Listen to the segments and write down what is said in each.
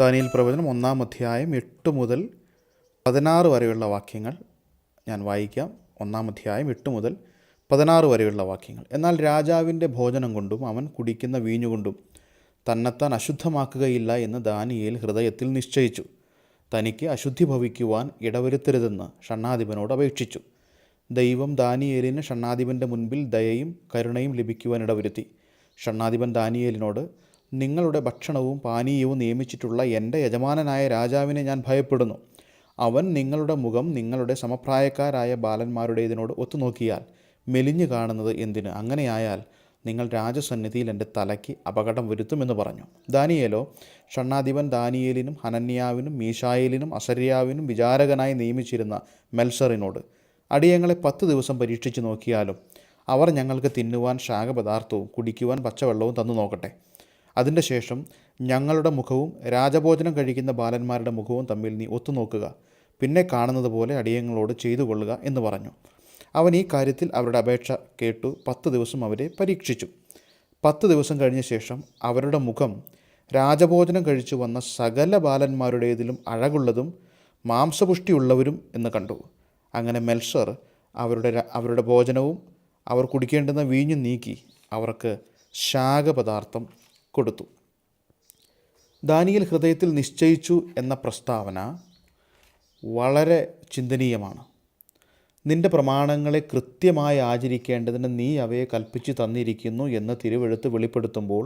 Daniel പ്രവചനം 1-ാം അധ്യായം 8 മുതൽ 16 വരെയുള്ള വാക്യങ്ങൾ ഞാൻ വായിക്കാം. 1-ാം അധ്യായം 8 മുതൽ 16 വരെയുള്ള വാക്യങ്ങൾ. എന്നാൽ രാജാവിൻ്റെ ഭോജനം കൊണ്ടും അവൻ കുടിക്കുന്ന വീഞ്ഞുകൊണ്ടും തന്നെത്താൻ അശുദ്ധമാക്കുകയില്ല എന്ന് ദാനിയേൽ ഹൃദയത്തിൽ നിശ്ചയിച്ചു. തനിക്ക് അശുദ്ധി ഭവിക്കുവാൻ ഇടവരുത്തരുതെന്ന് ഷണ്ഡാധിപനോട് അപേക്ഷിച്ചു. ദൈവം ദാനിയേലിന് ഷണ്ഡാധിപൻ്റെ മുൻപിൽ ദയയും കരുണയും ലഭിക്കുവാൻ ഇടവരുത്തി. ഷണ്ഡാധിപൻ ദാനിയേലിനോട്, നിങ്ങളുടെ ഭക്ഷണവും പാനീയവും നിയമിച്ചിട്ടുള്ള എൻ്റെ യജമാനനായ രാജാവിനെ ഞാൻ ഭയപ്പെടുന്നു. അവൻ നിങ്ങളുടെ മുഖം നിങ്ങളുടെ സമപ്രായക്കാരായ ബാലന്മാരുടേതിനോട് ഒത്തുനോക്കിയാൽ മെലിഞ്ഞു കാണുന്നത് എന്തിന്? അങ്ങനെയായാൽ നിങ്ങൾ രാജസന്നിധിയിൽ എൻ്റെ തലയ്ക്ക് അപകടം വരുത്തുമെന്ന് പറഞ്ഞു. ദാനിയേലോ ഷണ്ഡാധിപൻ ദാനിയേലിനും ഹനന്യാവിനും മീശായേലിനും അസര്യാവിനും വിചാരകനായി നിയമിച്ചിരുന്ന മെൽസറിനോട്, അടിയങ്ങളെ 10 ദിവസം പരീക്ഷിച്ചു നോക്കിയാലും അവർ ഞങ്ങൾക്ക് തിന്നുവാൻ ശാഖപദാർത്ഥവും കുടിക്കുവാൻ പച്ചവെള്ളവും തന്നു നോക്കട്ടെ. അതിൻ്റെ ശേഷം ഞങ്ങളുടെ മുഖവും രാജഭോജനം കഴിക്കുന്ന ബാലന്മാരുടെ മുഖവും തമ്മിൽ നീ ഒത്തുനോക്കുക. പിന്നെ കാണുന്നത് പോലെ അടിയങ്ങളോട് ചെയ്തു കൊള്ളുക എന്ന് പറഞ്ഞു. അവൻ ഈ കാര്യത്തിൽ അവരുടെ അപേക്ഷ കേട്ടു 10 ദിവസം അവരെ പരീക്ഷിച്ചു. 10 ദിവസം കഴിഞ്ഞ ശേഷം അവരുടെ മുഖം രാജഭോജനം കഴിച്ചു വന്ന സകല ബാലന്മാരുടേതിലും അഴകുള്ളതും മാംസപുഷ്ടിയുള്ളവരും എന്ന് കണ്ടു. അങ്ങനെ മെൽസർ അവരുടെ ഭോജനവും അവർ കുടിക്കേണ്ടുന്ന വീഞ്ഞും നീക്കി അവർക്ക് ശാഖപദാർത്ഥം കൊടുത്തു. ദാനിയേൽ ഹൃദയത്തിൽ നിശ്ചയിച്ചു എന്ന പ്രസ്താവന വളരെ ചിന്തനീയമാണ്. നിന്റെ പ്രമാണങ്ങളെ കൃത്യമായി ആചരിക്കേണ്ടതിന് നീ അവയെ കൽപ്പിച്ചു തന്നിരിക്കുന്നു എന്ന് തിരുവെഴുത്ത് വെളിപ്പെടുത്തുമ്പോൾ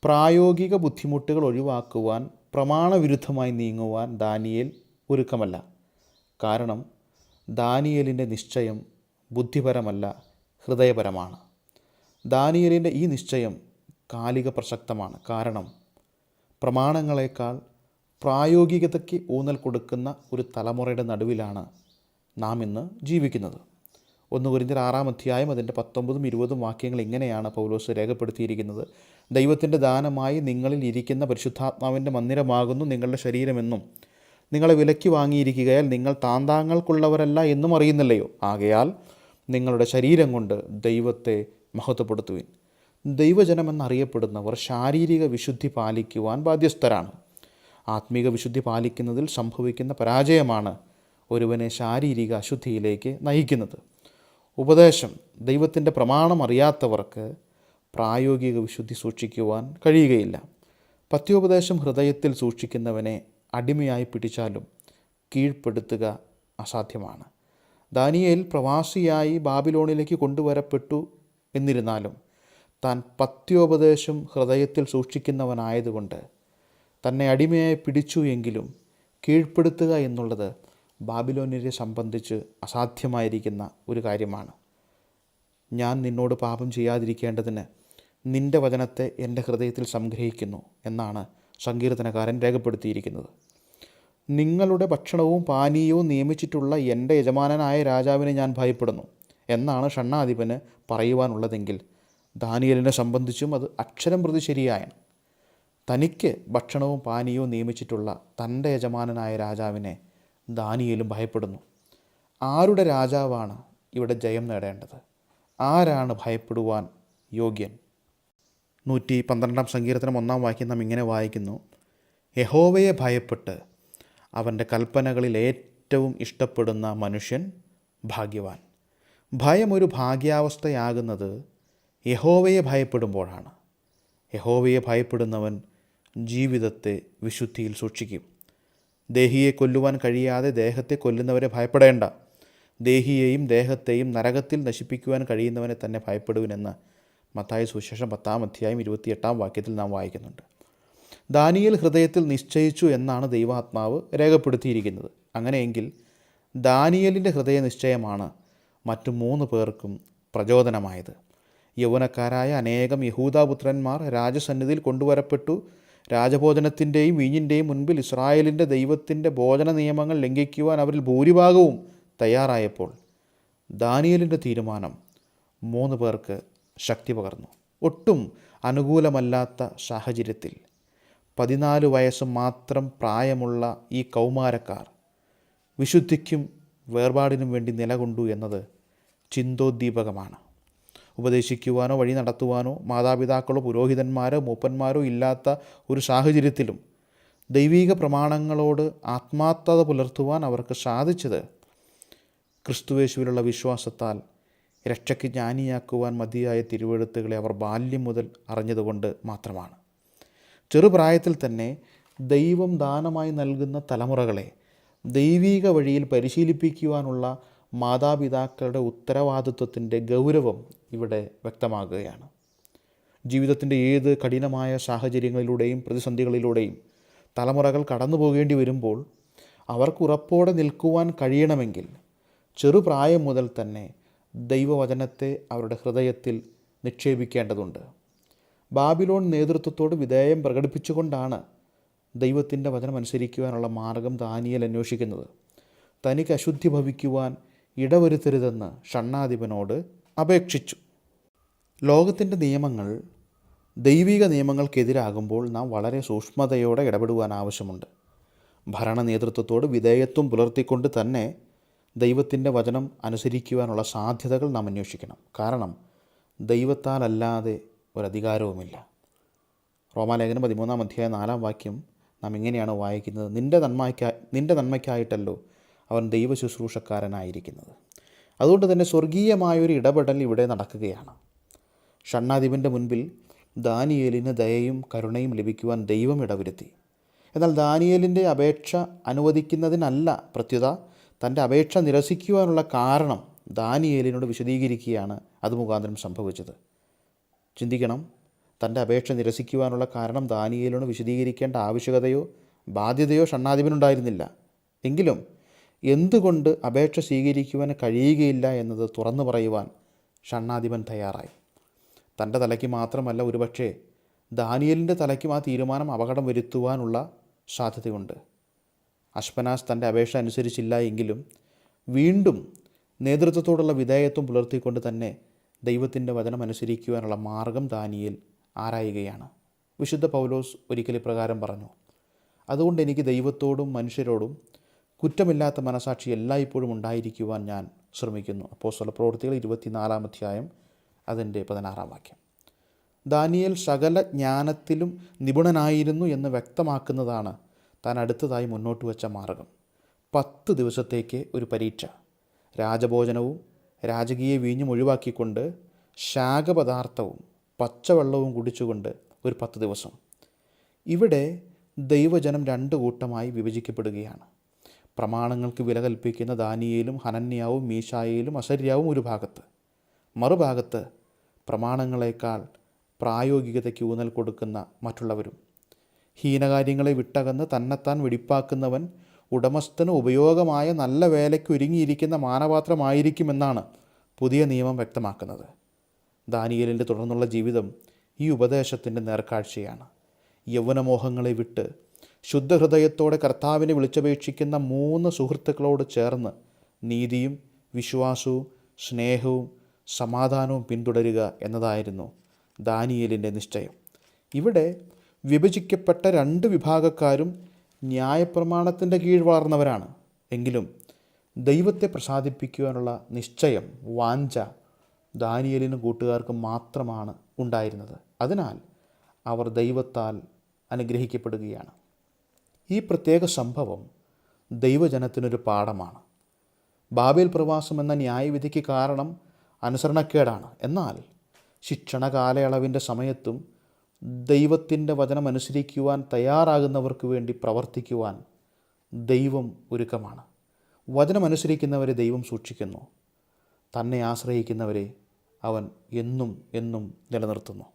പ്രായോഗിക ബുദ്ധിമുട്ടുകൾ ഒഴിവാക്കുവാൻ പ്രമാണവിരുദ്ധമായി നീങ്ങുവാൻ ദാനിയേൽ ഒരുക്കമല്ല. കാരണം ദാനിയേലിൻ്റെ നിശ്ചയം ബുദ്ധിപരമല്ല, ഹൃദയപരമാണ്. ദാനിയേലിൻ്റെ ഈ നിശ്ചയം കാലിക പ്രസക്തമാണ്. കാരണം പ്രമാണങ്ങളെക്കാൾ പ്രായോഗികതയ്ക്ക് ഊന്നൽ കൊടുക്കുന്ന ഒരു തലമുറയുടെ നടുവിലാണ് നാം ഇന്ന് ജീവിക്കുന്നത്. 1 കൊരിന്ത്യർ 6-ാം അധ്യായം അതിൻ്റെ 19-ഉം 20-ഉം വാക്യങ്ങൾ ഇങ്ങനെയാണ് പൗലോസ് രേഖപ്പെടുത്തിയിരിക്കുന്നത്. ദൈവത്തിൻ്റെ ദാനമായി നിങ്ങളിൽ ഇരിക്കുന്ന പരിശുദ്ധാത്മാവിൻ്റെ മന്ദിരമാകുന്നു നിങ്ങളുടെ ശരീരമെന്നും നിങ്ങളെ വിലയ്ക്ക് വാങ്ങിയിരിക്കുകയാൽ നിങ്ങൾ താന്താങ്ങൾക്കുള്ളവരല്ല എന്നും അറിയുന്നില്ലയോ? ആകയാൽ നിങ്ങളുടെ ശരീരം കൊണ്ട് ദൈവത്തെ മഹത്വപ്പെടുത്തുവിൻ. ദൈവജനമെന്നറിയപ്പെടുന്നവർ ശാരീരിക വിശുദ്ധി പാലിക്കുവാൻ ബാധ്യസ്ഥരാണ്. ആത്മീക വിശുദ്ധി പാലിക്കുന്നതിൽ സംഭവിക്കുന്ന പരാജയമാണ് ഒരുവനെ ശാരീരിക അശുദ്ധിയിലേക്ക് നയിക്കുന്നത്. ഉപദേശം, ദൈവത്തിൻ്റെ പ്രമാണം അറിയാത്തവർക്ക് പ്രായോഗിക വിശുദ്ധി സൂക്ഷിക്കുവാൻ കഴിയുകയില്ല. പഥ്യോപദേശം ഹൃദയത്തിൽ സൂക്ഷിക്കുന്നവനെ അടിമയായി പിടിച്ചാലും കീഴ്പ്പെടുത്തുക അസാധ്യമാണ്. ദാനിയേൽ പ്രവാസിയായി ബാബിലോണിലേക്ക് കൊണ്ടുവരപ്പെട്ടു എന്നിരുന്നാലും താൻ പഥ്യോപദേശം ഹൃദയത്തിൽ സൂക്ഷിക്കുന്നവനായതുകൊണ്ട് തന്നെ അടിമയായി പിടിച്ചു എങ്കിലും കീഴ്പ്പെടുത്തുക എന്നുള്ളത് ബാബിലോന്യരെ സംബന്ധിച്ച് അസാധ്യമായിരിക്കുന്ന ഒരു കാര്യമാണ്. ഞാൻ നിന്നോട് പാപം ചെയ്യാതിരിക്കേണ്ടതിന് നിൻ്റെ വചനത്തെ എൻ്റെ ഹൃദയത്തിൽ സംഗ്രഹിക്കുന്നു എന്നാണ് സങ്കീർത്തനക്കാരൻ രേഖപ്പെടുത്തിയിരിക്കുന്നത്. നിങ്ങളുടെ ഭക്ഷണവും പാനീയവും നിയമിച്ചിട്ടുള്ള എൻ്റെ യജമാനനായ രാജാവിനെ ഞാൻ ഭയപ്പെടുന്നു എന്നാണ് ഷണ്ഡാധിപന് പറയുവാനുള്ളതെങ്കിൽ ദാനിയേലിനെ സംബന്ധിച്ചും അത് അക്ഷരം പ്രതി ശരിയായാണ്. തനിക്ക് ഭക്ഷണവും പാനീയവും നിയമിച്ചിട്ടുള്ള തൻ്റെ യജമാനനായ രാജാവിനെ ദാനിയേലും ഭയപ്പെടുന്നു. ആരുടെ രാജാവാണ് ഇവിടെ ജയം നേടേണ്ടത്? ആരാണ് ഭയപ്പെടുവാൻ യോഗ്യൻ? 112-ാം സങ്കീർത്തനം 1-ാം വാക്യം നാം ഇങ്ങനെ വായിക്കുന്നു: യഹോവയെ ഭയപ്പെട്ട് അവൻ്റെ കൽപ്പനകളിൽ ഏറ്റവും ഇഷ്ടപ്പെടുന്ന മനുഷ്യൻ ഭാഗ്യവാൻ. ഭയം ഒരു ഭാഗ്യാവസ്ഥയാകുന്നത് യഹോവയെ ഭയപ്പെടുമ്പോഴാണ്. യഹോവയെ ഭയപ്പെടുന്നവൻ ജീവിതത്തെ വിശുദ്ധിയിൽ സൂക്ഷിക്കും. ദേഹിയെ കൊല്ലുവാൻ കഴിയാതെ ദേഹത്തെ കൊല്ലുന്നവരെ ഭയപ്പെടേണ്ട, ദേഹിയെയും ദേഹത്തെയും നരകത്തിൽ നശിപ്പിക്കുവാൻ കഴിയുന്നവനെ തന്നെ ഭയപ്പെടുവിനെന്ന് മത്തായി സുവിശേഷം 10-ാം അധ്യായം 28-ാം വാക്യത്തിൽ നാം വായിക്കുന്നുണ്ട്. ദാനിയേൽ ഹൃദയത്തിൽ നിശ്ചയിച്ചു എന്നാണ് ദൈവാത്മാവ് രേഖപ്പെടുത്തിയിരിക്കുന്നത്. അങ്ങനെയെങ്കിൽ ദാനിയേലിൻ്റെ ഹൃദയ നിശ്ചയമാണ് മറ്റു 3 പേർക്കും പ്രചോദനമായത്. യൗവനക്കാരായ അനേകം യഹൂദാപുത്രന്മാർ രാജസന്നിധിയിൽ കൊണ്ടുവരപ്പെട്ടു. രാജഭോജനത്തിൻ്റെയും വീഞ്ഞിൻ്റെയും മുൻപിൽ ഇസ്രായേലിൻ്റെ ദൈവത്തിൻ്റെ ഭോജന നിയമങ്ങൾ ലംഘിക്കുവാൻ അവരിൽ ഭൂരിഭാഗവും തയ്യാറായപ്പോൾ ദാനിയേലിൻ്റെ തീരുമാനം 3 പേർക്ക് ശക്തി പകർന്നു. ഒട്ടും അനുകൂലമല്ലാത്ത സാഹചര്യത്തിൽ 14 വയസ്സ് മാത്രം പ്രായമുള്ള ഈ കൗമാരക്കാർ വിശുദ്ധിക്കും വേർപാടിനും വേണ്ടി നിലകൊണ്ടു എന്നത് ചിന്തോദ്ദീപകമാണ്. ഉപദേശിക്കുവാനോ വഴി നടത്തുവാനോ മാതാപിതാക്കളോ പുരോഹിതന്മാരോ മൂപ്പന്മാരോ ഇല്ലാത്ത ഒരു സാഹചര്യത്തിലും ദൈവീക പ്രമാണങ്ങളോട് ആത്മാർത്ഥത പുലർത്തുവാൻ അവർക്ക് സാധിച്ചത് ക്രിസ്തുയേശുവിലുള്ള വിശ്വാസത്താൽ രക്ഷയ്ക്ക് ജ്ഞാനിയാക്കുവാൻ മതിയായ തിരുവെഴുത്തുകളെ അവർ ബാല്യം മുതൽ അറിഞ്ഞതുകൊണ്ട് മാത്രമാണ്. ചെറുപ്രായത്തിൽ തന്നെ ദൈവം ദാനമായി നൽകുന്ന തലമുറകളെ ദൈവീക വഴിയിൽ പരിശീലിപ്പിക്കുവാനുള്ള മാതാപിതാക്കളുടെ ഉത്തരവാദിത്വത്തിൻ്റെ ഗൗരവം ഇവിടെ വ്യക്തമാകുകയാണ്. ജീവിതത്തിൻ്റെ ഏത് കഠിനമായ സാഹചര്യങ്ങളിലൂടെയും പ്രതിസന്ധികളിലൂടെയും തലമുറകൾ കടന്നു പോകേണ്ടി വരുമ്പോൾ അവർക്ക് ഉറപ്പോടെ നിൽക്കുവാൻ കഴിയണമെങ്കിൽ ചെറുപ്രായം മുതൽ തന്നെ ദൈവവചനത്തെ അവരുടെ ഹൃദയത്തിൽ നിക്ഷേപിക്കേണ്ടതുണ്ട്. ബാബിലോൺ നേതൃത്വത്തോട് വിധേയം പ്രകടിപ്പിച്ചുകൊണ്ടാണ് ദൈവത്തിൻ്റെ വചനം അനുസരിക്കുവാനുള്ള മാർഗം ദാനിയേൽ അന്വേഷിക്കുന്നത്. തനിക്ക് അശുദ്ധി ഭവിക്കുവാൻ ഇടവരുത്തരുതെന്ന് ഷണ്ഡാധിപനോട് അപേക്ഷിച്ചു. ലോകത്തിൻ്റെ നിയമങ്ങൾ ദൈവിക നിയമങ്ങൾക്കെതിരാകുമ്പോൾ നാം വളരെ സൂക്ഷ്മതയോടെ ഇടപെടുവാൻ ആവശ്യമുണ്ട്. ഭരണ നേതൃത്വത്തോട് വിധേയത്വം പുലർത്തിക്കൊണ്ട് തന്നെ ദൈവത്തിൻ്റെ വചനം അനുസരിക്കുവാനുള്ള സാധ്യതകൾ നാം അന്വേഷിക്കണം. കാരണം ദൈവത്താലല്ലാതെ ഒരധികാരവുമില്ല. റോമാലേഖനം 13-ാം അധ്യായം 4-ാം വാക്യം നാം ഇങ്ങനെയാണ് വായിക്കുന്നത്: നിൻ്റെ നന്മയ്ക്കായിട്ടല്ലോ അവൻ ദൈവ ശുശ്രൂഷക്കാരനായിരിക്കുന്നത്. അതുകൊണ്ട് തന്നെ സ്വർഗീയമായൊരു ഇടപെടൽ ഇവിടെ നടക്കുകയാണ്. ഷണ്ഡാധിപൻ്റെ മുൻപിൽ ദാനിയേലിന് ദയയും കരുണയും ലഭിക്കുവാൻ ദൈവം ഇടവരുത്തി. എന്നാൽ ദാനിയേലിൻ്റെ അപേക്ഷ അനുവദിക്കുന്നതിനല്ല, പ്രത്യുത തൻ്റെ അപേക്ഷ നിരസിക്കുവാനുള്ള കാരണം ദാനിയേലിനോട് വിശദീകരിക്കുകയാണ് അത് മുഖാന്തരം സംഭവിച്ചത്. ചിന്തിക്കണം, തൻ്റെ അപേക്ഷ നിരസിക്കുവാനുള്ള കാരണം ദാനിയേലിനോട് വിശദീകരിക്കേണ്ട ആവശ്യകതയോ ബാധ്യതയോ ഷണ്ഡാധിപനുണ്ടായിരുന്നില്ല. എങ്കിലും എന്തുകൊണ്ട് അപേക്ഷ സ്വീകരിക്കുവാൻ കഴിയുകയില്ല എന്നത് തുറന്നു പറയുവാൻ ഷണ്ഡാധിപൻ തയ്യാറായി. തൻ്റെ തലയ്ക്ക് മാത്രമല്ല, ഒരുപക്ഷെ ദാനിയേലിൻ്റെ തലയ്ക്കും ആ തീരുമാനം അപകടം വരുത്തുവാനുള്ള സാധ്യതയുണ്ട്. അശ്പനാസ് തൻ്റെ അപേക്ഷ അനുസരിച്ചില്ല എങ്കിലും വീണ്ടും നേതൃത്വത്തോടുള്ള വിധേയത്വം പുലർത്തിക്കൊണ്ട് തന്നെ ദൈവത്തിൻ്റെ വചനം അനുസരിക്കുവാനുള്ള മാർഗം ദാനിയേൽ ആരായുകയാണ്. വിശുദ്ധ പൗലോസ് ഒരിക്കൽ ഇപ്രകാരം പറഞ്ഞു: അതുകൊണ്ട് എനിക്ക് ദൈവത്തോടും മനുഷ്യരോടും കുറ്റമില്ലാത്ത മനസാക്ഷി എല്ലായ്പ്പോഴും ഉണ്ടായിരിക്കുവാൻ ഞാൻ ശ്രമിക്കുന്നു. അപ്പോസ്തലപ്രവൃത്തികൾ 24-ാം അധ്യായം അതിൻ്റെ 16-ാം വാക്യം. ദാനിയേൽ സകല ജ്ഞാനത്തിലും നിപുണനായിരുന്നു എന്ന് വ്യക്തമാക്കുന്നതാണ് താൻ അടുത്തതായി മുന്നോട്ട് വെച്ച മാർഗം. 10 ദിവസത്തേക്ക് ഒരു പരീക്ഷ. രാജഭോജനവും രാജകീയ വീഞ്ഞും ഒഴിവാക്കിക്കൊണ്ട് ശാഖപദാർത്ഥവും പച്ചവെള്ളവും കുടിച്ചുകൊണ്ട് ഒരു 10 ദിവസം. ഇവിടെ ദൈവജനം 2 കൂട്ടമായി വിഭജിക്കപ്പെടുകയാണ്. പ്രമാണങ്ങൾക്ക് വില കൽപ്പിക്കുന്ന ദാനിയേലും ഹനന്യാവും മീശായേലും അസര്യാവും ഒരു ഭാഗത്ത്, മറുഭാഗത്ത് പ്രമാണങ്ങളെക്കാൾ പ്രായോഗികതയ്ക്ക് ഊന്നൽ കൊടുക്കുന്ന മറ്റുള്ളവരും. ഹീനകാര്യങ്ങളെ വിട്ടകന്ന് തന്നെത്താൻ വെടിപ്പാക്കുന്നവൻ ഉടമസ്ഥന് ഉപയോഗമായ നല്ല വേലയ്ക്ക് ഒരുങ്ങിയിരിക്കുന്ന മാനപാത്രമായിരിക്കുമെന്നാണ് പുതിയ നിയമം വ്യക്തമാക്കുന്നത്. ദാനിയേലിൻ്റെ തുടർന്നുള്ള ജീവിതം ഈ ഉപദേശത്തിൻ്റെ നേർക്കാഴ്ചയാണ്. യൗവനമോഹങ്ങളെ വിട്ട് ശുദ്ധഹൃദയത്തോടെ കർത്താവിനെ വിളിച്ചപേക്ഷിക്കുന്ന 3 സുഹൃത്തുക്കളോട് ചേർന്ന് നീതിയും വിശ്വാസവും സ്നേഹവും സമാധാനവും പിന്തുടരുക എന്നതായിരുന്നു ദാനിയേലിൻ്റെ നിശ്ചയം. ഇവിടെ വിഭജിക്കപ്പെട്ട 2 വിഭാഗക്കാരും ന്യായപ്രമാണത്തിൻ്റെ കീഴ് വളർന്നവരാണ്. എങ്കിലും ദൈവത്തെ പ്രസാദിപ്പിക്കുവാനുള്ള നിശ്ചയം, വാഞ്ച ദാനിയേലിനും കൂട്ടുകാർക്കും മാത്രമാണ് ഉണ്ടായിരുന്നത്. അതിനാൽ അവർ ദൈവത്താൽ അനുഗ്രഹിക്കപ്പെടുകയാണ്. ഈ പ്രത്യേക സംഭവം ദൈവജനത്തിനൊരു പാഠമാണ്. ബാബേൽ പ്രവാസം എന്ന ന്യായവിധിക്ക് കാരണം അനുസരണക്കേടാണ്. എന്നാൽ ശിക്ഷണ കാലയളവിൻ്റെ സമയത്തും ദൈവത്തിൻ്റെ വചനം അനുസരിക്കുവാൻ തയ്യാറാകുന്നവർക്ക് വേണ്ടി പ്രവർത്തിക്കുവാൻ ദൈവം ഒരുക്കമാണ്. വചനമനുസരിക്കുന്നവരെ ദൈവം സൂക്ഷിക്കുന്നു. തന്നെ ആശ്രയിക്കുന്നവരെ അവൻ എന്നും എന്നും നിലനിർത്തുന്നു.